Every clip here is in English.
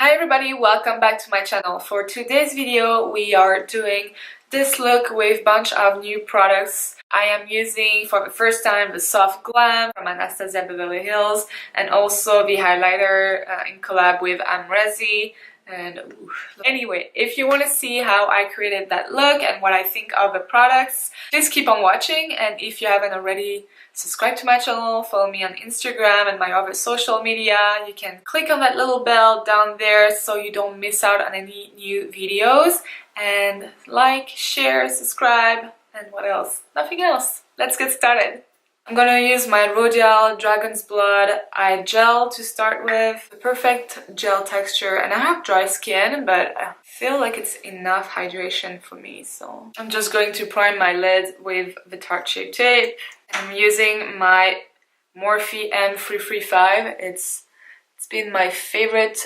Hi everybody, welcome back to my channel. For today's video we are doing this look with a bunch of new products. I am using for the first time the Soft Glam from Anastasia Beverly Hills and also the highlighter in collab with Amrezy. And anyway, if you want to see how I created that look and what I think of the products, please keep on watching. And if you haven't already, subscribe to my channel, follow me on Instagram and my other social media. You can click on that little bell down there so you don't miss out on any new videos. And like, share, subscribe, and what else? Nothing else. Let's get started. I'm gonna use my L'Oreal Dragon's Blood eye gel to start with. The perfect gel texture, and I have dry skin, but I feel like it's enough hydration for me, so I'm just going to prime my lids with the Tarte Shape Tape. I'm using my Morphe M335. It's been my favorite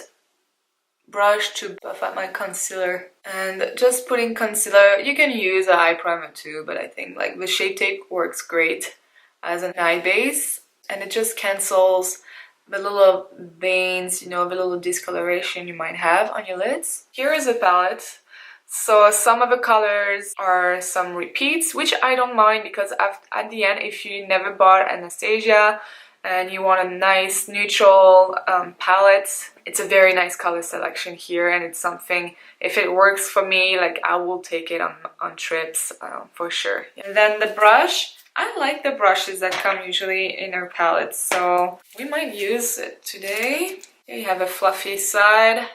brush to buff up my concealer, and just putting concealer. You can use a eye primer too, but I think like the Shape Tape works great as an eye base, and it just cancels the little veins, you know, the little discoloration you might have on your lids. Here is a palette. So some of the colors are some repeats, which I don't mind because at the end, if you never bought Anastasia and you want a nice neutral palette, it's a very nice color selection here, and it's something, if it works for me, like I will take it on trips for sure. And then the brush, I like the brushes that come usually in our palettes, so we might use it today. Here you have a fluffy side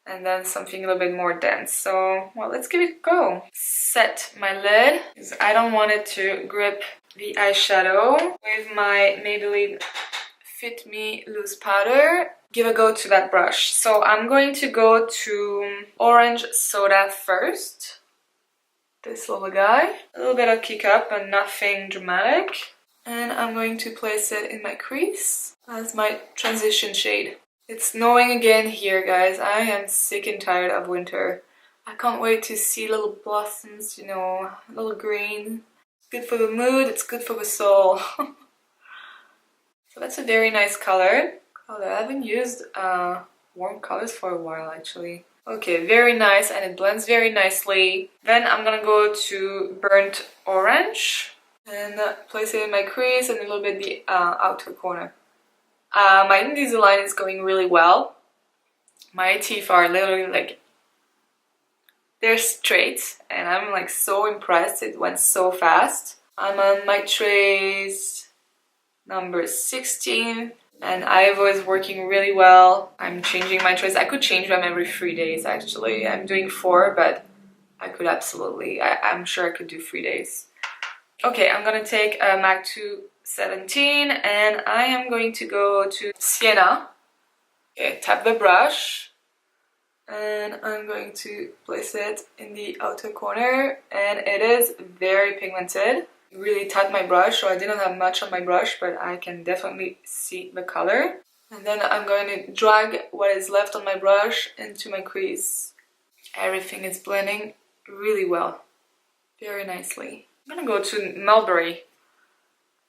and then something a little bit more dense. So, well, let's give it a go. Set my lid, because I don't want it to grip the eyeshadow. With my Maybelline Fit Me Loose Powder, give a go to that brush. So I'm going to go to Orange Soda first. This little guy. A little bit of kick up but nothing dramatic. And I'm going to place it in my crease as my transition shade. It's snowing again here, guys. I am sick and tired of winter. I can't wait to see little blossoms, you know, little green. It's good for the mood, it's good for the soul. So that's a very nice color. I haven't used warm colors for a while actually. Okay, very nice, and it blends very nicely. Then I'm gonna go to Burnt Orange and place it in my crease and a little bit the outer corner. My Invisalign is going really well. My teeth are literally like, they're straight, and I'm like so impressed. It went so fast. I'm on my trays number 16. And Ivo is working really well. I'm changing my trays. I could change them every 3 days actually. I'm doing 4, but I could absolutely, I'm sure I could do 3 days. Okay, I'm gonna take a MAC 217 and I am going to go to Sienna. Okay, tap the brush and I'm going to place it in the outer corner, and it is very pigmented. Really tapped my brush, so I didn't have much on my brush, but I can definitely see the color. And then I'm going to drag what is left on my brush into my crease. Everything is blending really well, very nicely. I'm gonna go to Mulberry,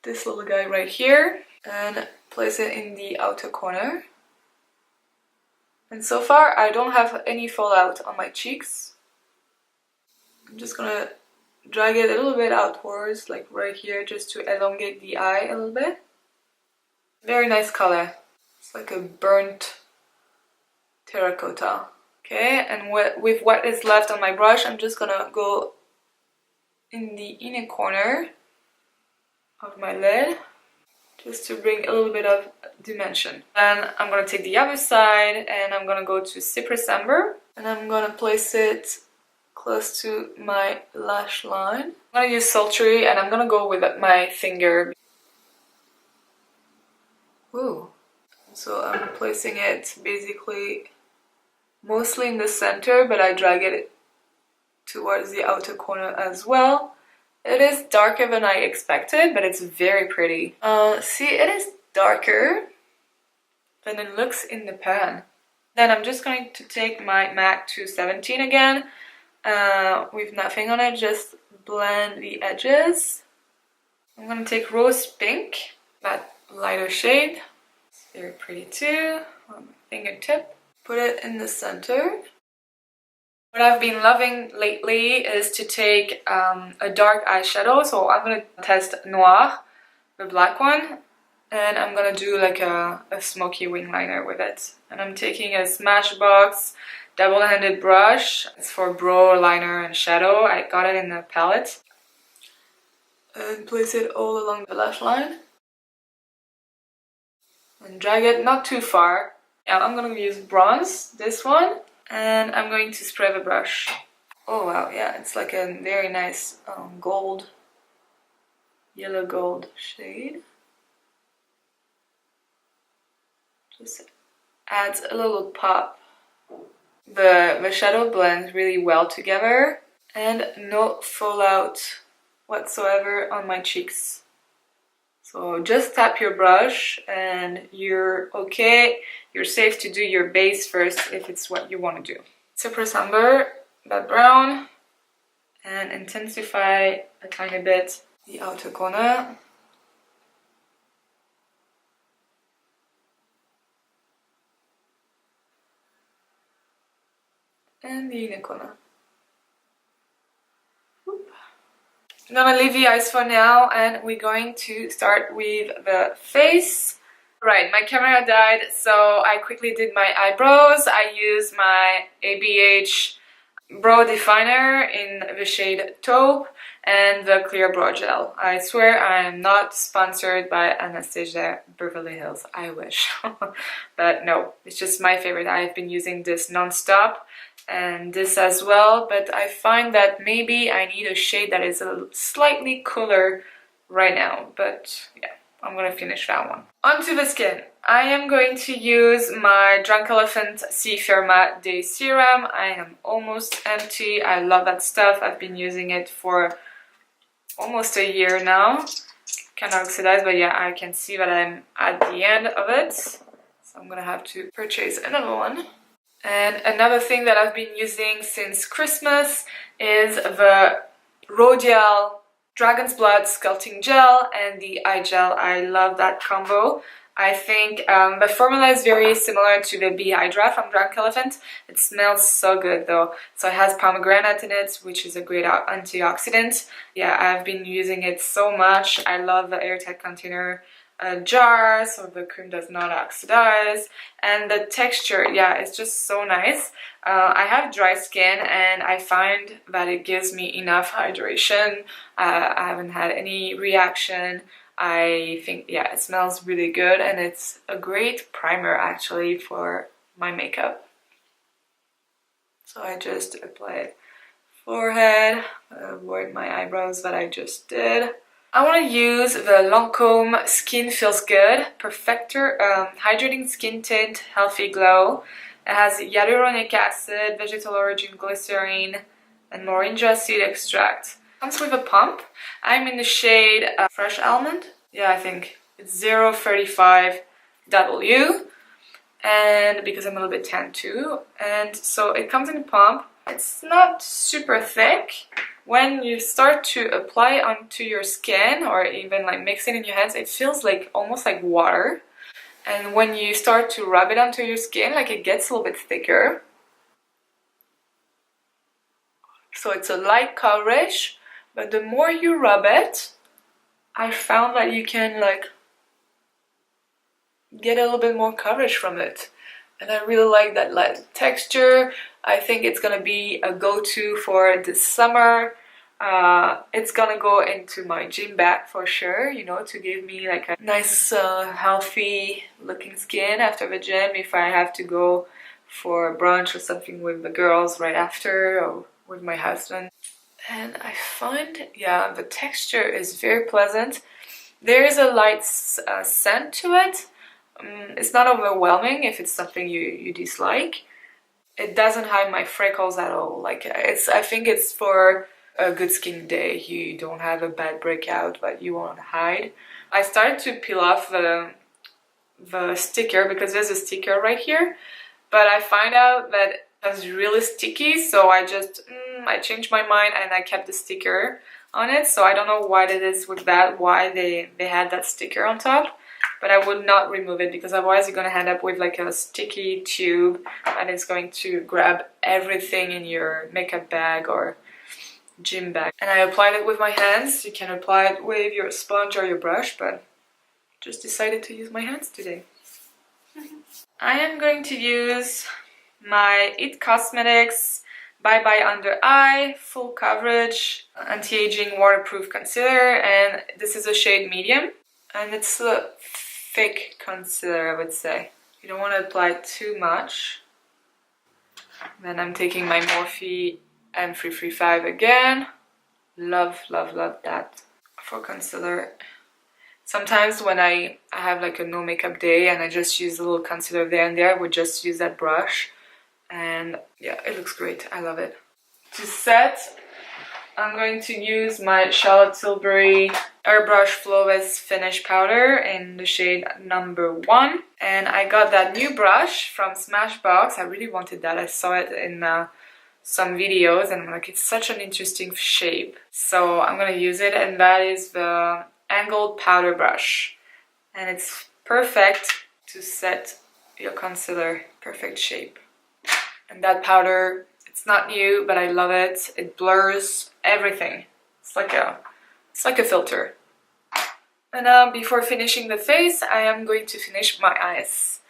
this little guy right here, and place it in the outer corner. And so far I don't have any fallout on my cheeks. I'm just gonna drag it a little bit outwards, like right here, just to elongate the eye a little bit. Very nice color. It's like a burnt terracotta. Okay, and with what is left on my brush, I'm just gonna go in the inner corner of my lid, just to bring a little bit of dimension. Then I'm gonna take the other side and I'm gonna go to Cypress Amber, and I'm gonna place it close to my lash line. I'm gonna use Sultry, and I'm gonna go with my finger. Ooh. So I'm placing it basically mostly in the center, but I drag it towards the outer corner as well. It is darker than I expected, but it's very pretty. See, it is darker than it looks in the pan. Then I'm just going to take my MAC 217 again. With nothing on it, just blend the edges. I'm gonna take Rose Pink, that lighter shade. It's very pretty too, on my fingertip. Put it in the center. What I've been loving lately is to take a dark eyeshadow. So I'm gonna test Noir, the black one, and I'm gonna do like a smoky wing liner with it. And I'm taking a Smashbox double-handed brush. It's for brow liner and shadow. I got it in a palette. And place it all along the lash line. And drag it not too far. Yeah, I'm gonna use bronze, this one. And I'm going to spray the brush. Oh wow, yeah, it's like a very nice gold, yellow gold shade. Just adds a little pop. The shadow blends really well together and no fallout whatsoever on my cheeks. So just tap your brush and you're okay. You're safe to do your base first if it's what you want to do. Super Somber, that brown, and intensify a tiny bit the outer corner. And the inner corner. I'm gonna leave the eyes for now and we're going to start with the face. Right, my camera died, so I quickly did my eyebrows. I used my ABH brow definer in the shade Taupe and the clear brow gel. I swear I am not sponsored by Anastasia Beverly Hills. I wish. But no, it's just my favorite. I've been using this non-stop and this as well, but I find that maybe I need a shade that is a slightly cooler right now, but yeah, I'm gonna finish that one. Onto the skin. I am going to use my Drunk Elephant C Firma Day Serum. I am almost empty. I love that stuff. I've been using it for almost a year now. Kind of oxidized, but yeah, I can see that I'm at the end of it. So I'm gonna have to purchase another one. And another thing that I've been using since Christmas is the Rodial Dragon's Blood Sculpting Gel and the eye gel. I love that combo. I think the formula is very similar to the Bee Hydra from Drunk Elephant. It smells so good though. So it has pomegranate in it, which is a great antioxidant. Yeah, I've been using it so much. I love the airtight container jar, so the cream does not oxidize, and the texture, yeah, it's just so nice. I have dry skin and I find that it gives me enough hydration. I haven't had any reaction. I think, yeah, it smells really good and it's a great primer actually for my makeup. So I just apply it forehead, avoid my eyebrows that I just did. I want to use the Lancome Skin Feels Good Perfector Hydrating Skin Tint Healthy Glow. It has hyaluronic acid, vegetal origin glycerin, and moringa seed extract. Comes with a pump. I'm in the shade Fresh Almond. Yeah, I think it's 035W. And because I'm a little bit tan too. And so it comes in a pump. It's not super thick. When you start to apply onto your skin or even like mix it in your hands, it feels like almost like water. And when you start to rub it onto your skin, like it gets a little bit thicker. So it's a light coverage, but the more you rub it, I found that you can like get a little bit more coverage from it. And I really like that light texture. I think it's gonna be a go-to for this summer. It's gonna go into my gym bag for sure, you know, to give me like a nice healthy looking skin after the gym if I have to go for brunch or something with the girls right after or with my husband. And I find, yeah, the texture is very pleasant. There is a light scent to it. It's not overwhelming if it's something you dislike. It doesn't hide my freckles at all. Like I think it's for a good skin day. You don't have a bad breakout but you want to hide. I started to peel off the sticker because there's a sticker right here, but I find out that it was really sticky, so I just I changed my mind and I kept the sticker on it. So I don't know what it is with that, why they had that sticker on top. but I would not remove it because otherwise you're gonna end up with like a sticky tube and it's going to grab everything in your makeup bag or gym bag. And I applied it with my hands. You can apply it with your sponge or your brush, but just decided to use my hands today. I am going to use my IT Cosmetics Bye Bye Under Eye Full Coverage Anti-Aging Waterproof Concealer, and this is a shade medium, and it's a thick concealer, I would say. You don't want to apply too much. Then I'm taking my Morphe M335 again. Love, love, love that for concealer. Sometimes when I have like a no makeup day and I just use a little concealer there and there, I would just use that brush. And yeah, it looks great. I love it. To set, I'm going to use my Charlotte Tilbury Airbrush Flawless Finish Powder in the shade number 1. And I got that new brush from Smashbox. I really wanted that. I saw it in some videos and I'm like, it's such an interesting shape. So I'm gonna use it, and that is the angled powder brush. And it's perfect to set your concealer. Perfect shape. And that powder, it's not new, but I love it. It blurs everything. It's like a filter. And before finishing the face, I am going to finish my eyes.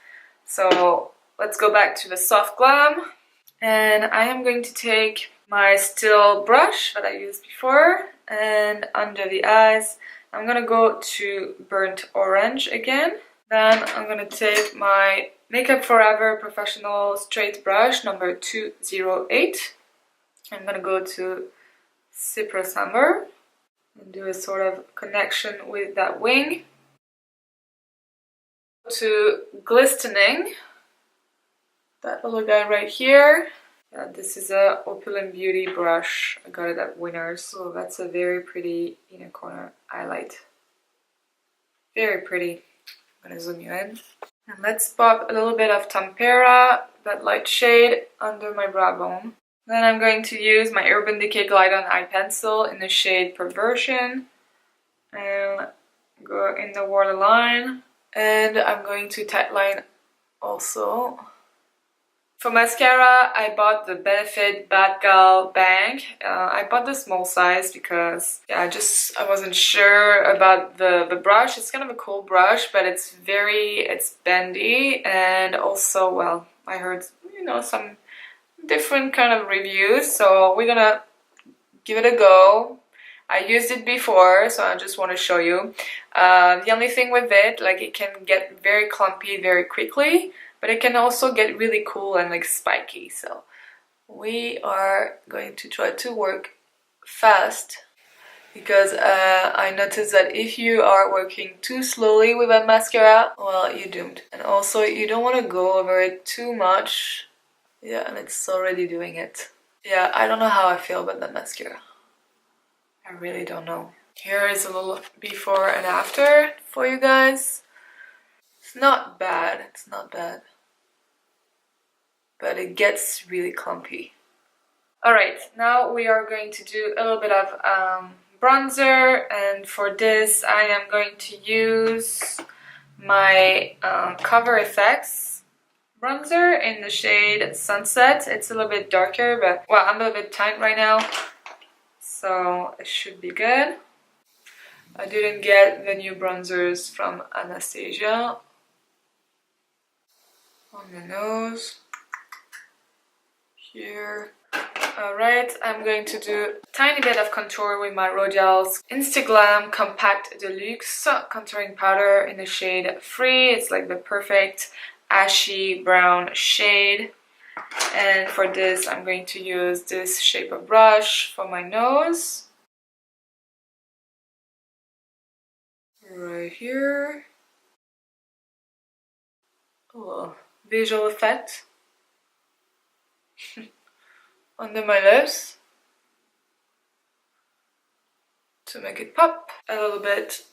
So let's go back to the Soft Glam. And I am going to take my still brush that I used before, and under the eyes, I'm gonna go to burnt orange again. Then I'm gonna take my Makeup Forever Professional Straight Brush number 208. I'm gonna go to Cypress Amber and do a sort of connection with that wing. To glistening, that little guy right here. This is a Opulent Beauty brush. I got it at Winners. So that's a very pretty inner corner highlight. Very pretty. I'm gonna zoom you in. And let's pop a little bit of Tempera, that light shade, under my brow bone. Then I'm going to use my Urban Decay Glide On Eye Pencil in the shade Perversion. And go in the waterline. And I'm going to tightline also. For mascara, I bought the Benefit Bad Gal Bang. I bought the small size because I wasn't sure about the brush. It's kind of a cool brush, but it's bendy, and also, well, I heard, some different kind of reviews, so we're gonna give it a go. I used it before, so I just want to show you. The only thing with it, like, it can get very clumpy very quickly, but it can also get really cool and like spiky. So we are going to try to work fast, because I noticed that if you are working too slowly with a mascara, well, you're doomed. And also you don't want to go over it too much. Yeah, and it's already doing it. Yeah, I don't know how I feel about that mascara. I really don't know. Here is a little before and after for you guys. It's not bad, it's not bad. But it gets really clumpy. Alright, now we are going to do a little bit of bronzer, and for this I am going to use my Cover FX bronzer in the shade Sunset. It's a little bit darker, but, well, I'm a little bit tight right now, so it should be good. I didn't get the new bronzers from Anastasia. On the nose. Here. Alright, I'm going to do a tiny bit of contour with my L'Oreal's Instaglam Compact Deluxe contouring powder in the shade Free. It's like the perfect ashy brown shade. And for this, I'm going to use this shape of brush for my nose. Right here. Oh, visual effect. Under my lips to make it pop. A little bit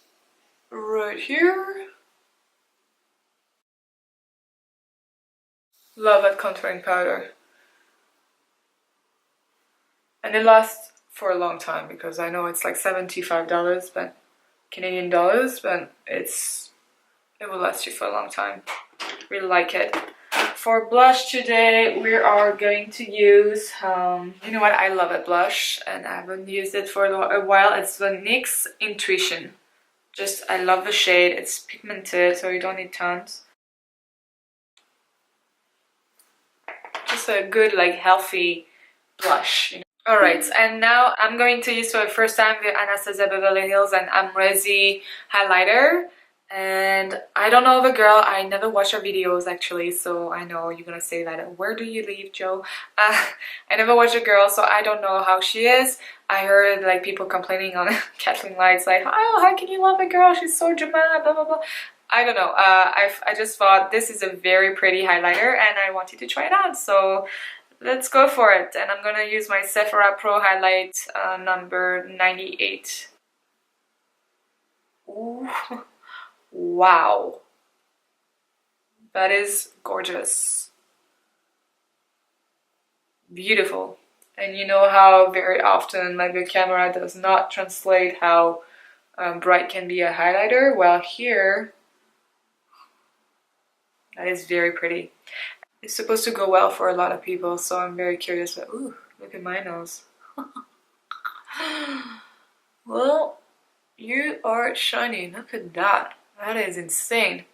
right here. Love that contouring powder. And it lasts for a long time, because I know it's like $75, but Canadian dollars, but it's It will last you for a long time. Really like it. For blush today, we are going to use, you know what, I love a blush and I haven't used it for a while. It's the NYX Intuition. Just, I love the shade. It's pigmented, so you don't need tons. Just a good, like, healthy blush, you know? Alright, and now I'm going to use for the first time the Anastasia Beverly Hills and Amrezy highlighter. And I don't know the girl, I never watched her videos actually, so I know you're gonna say that, where do you live, Joe? I never watched the girl, so I don't know how she is. I heard like people complaining on Kathleen Lights like, oh, how can you love a girl, she's so dramatic, blah blah blah. I don't know, I just thought this is a very pretty highlighter and I wanted to try it out, so let's go for it. And I'm gonna use my Sephora Pro Highlight number 98. Ooh. Wow, that is gorgeous, beautiful. And you know how very often like the camera does not translate how bright can be a highlighter? Well, here, that is very pretty. It's supposed to go well for a lot of people, so I'm very curious. But ooh, look at my nose. Well, you are shiny, look at that. That is insane.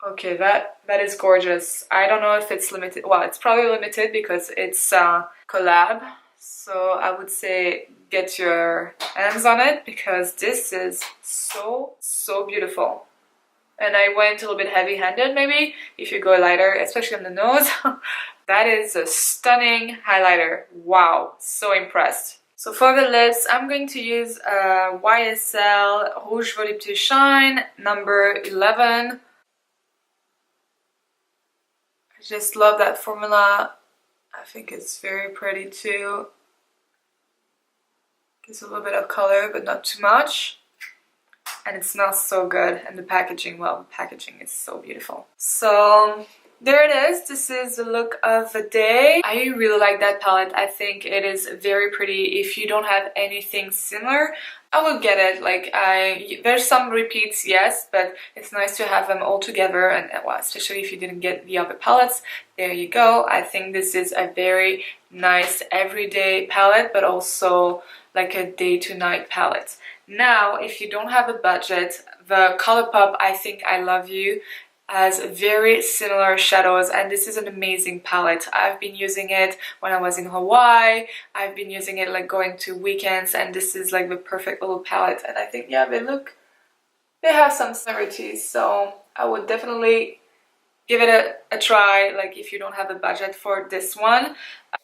Okay, that is gorgeous. I don't know if it's limited. Well, it's probably limited because it's collab. So I would say get your hands on it because this is so beautiful. And I went a little bit heavy-handed maybe if you go lighter, especially on the nose. That is a stunning highlighter. Wow, so impressed. So for the lips, I'm going to use YSL Rouge Volupté Shine number 11. I just love that formula. I think it's very pretty too. Gives a little bit of color, but not too much. And it smells so good. And the packaging, well, the packaging is so beautiful. So there it is. This is the look of the day. I really like that palette. I think it is very pretty. If you don't have anything similar, I will get it. Like there's some repeats, yes, but it's nice to have them all together. And well, especially if you didn't get the other palettes, there you go. I think this is a very nice everyday palette, but also like a day to night palette. Now, if you don't have a budget, the ColourPop I Think I Love You has very similar shadows, and this is an amazing palette. I've been using it when I was in Hawaii. I've been using it like going to weekends, and this is like the perfect little palette. And I think, yeah, they have some similarities, so I would definitely give it a try, like if you don't have a budget for this one.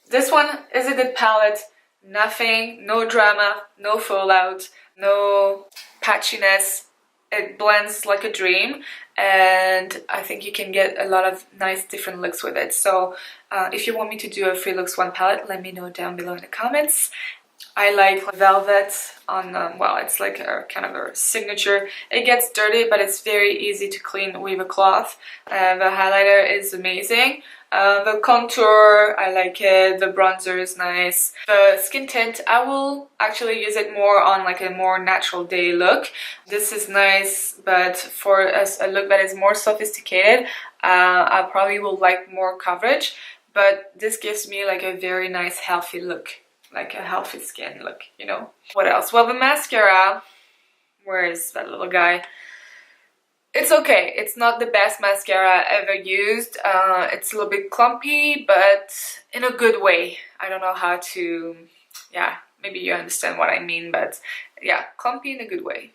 This one is a good palette. Nothing, no drama, no fallout, no patchiness. It blends like a dream, and I think you can get a lot of nice different looks with it. So if you want me to do a free looks one palette, let me know down below in the comments. I like velvet on, well, it's like a kind of a signature. It gets dirty, but it's very easy to clean with a cloth. The highlighter is amazing. The contour, I like it. The bronzer is nice. The skin tint, I will actually use it more on like a more natural day look. This is nice, but for a look that is more sophisticated, I probably will like more coverage. But this gives me like a very nice healthy look. Like a healthy skin look, you know. What else? Well, the mascara, where is that little guy? It's okay. It's not the best mascara ever used. It's a little bit clumpy, but in a good way. I don't know how to, yeah, maybe you understand what I mean, but yeah, clumpy in a good way.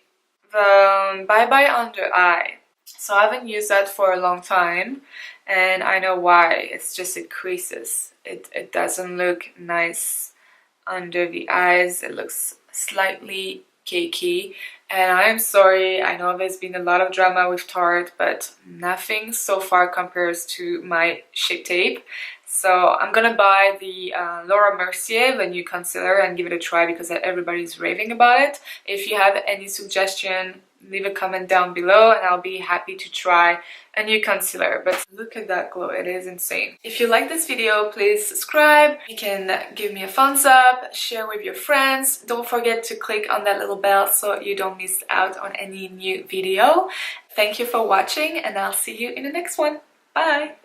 The Bye Bye Under Eye. So I haven't used that for a long time, and I know why. It's just it creases. It doesn't look nice under the eyes. It looks slightly cakey, and I'm sorry, I know there's been a lot of drama with Tarte, but nothing so far compares to my Shape Tape. So I'm gonna buy the Laura Mercier, the new concealer, and give it a try because everybody's raving about it. If you have any suggestion, leave a comment down below and I'll be happy to try a new concealer. But look at that glow, it is insane. If you like this video, please subscribe. You can give me a thumbs up, share with your friends. Don't forget to click on that little bell so you don't miss out on any new video. Thank you for watching and I'll see you in the next one. Bye!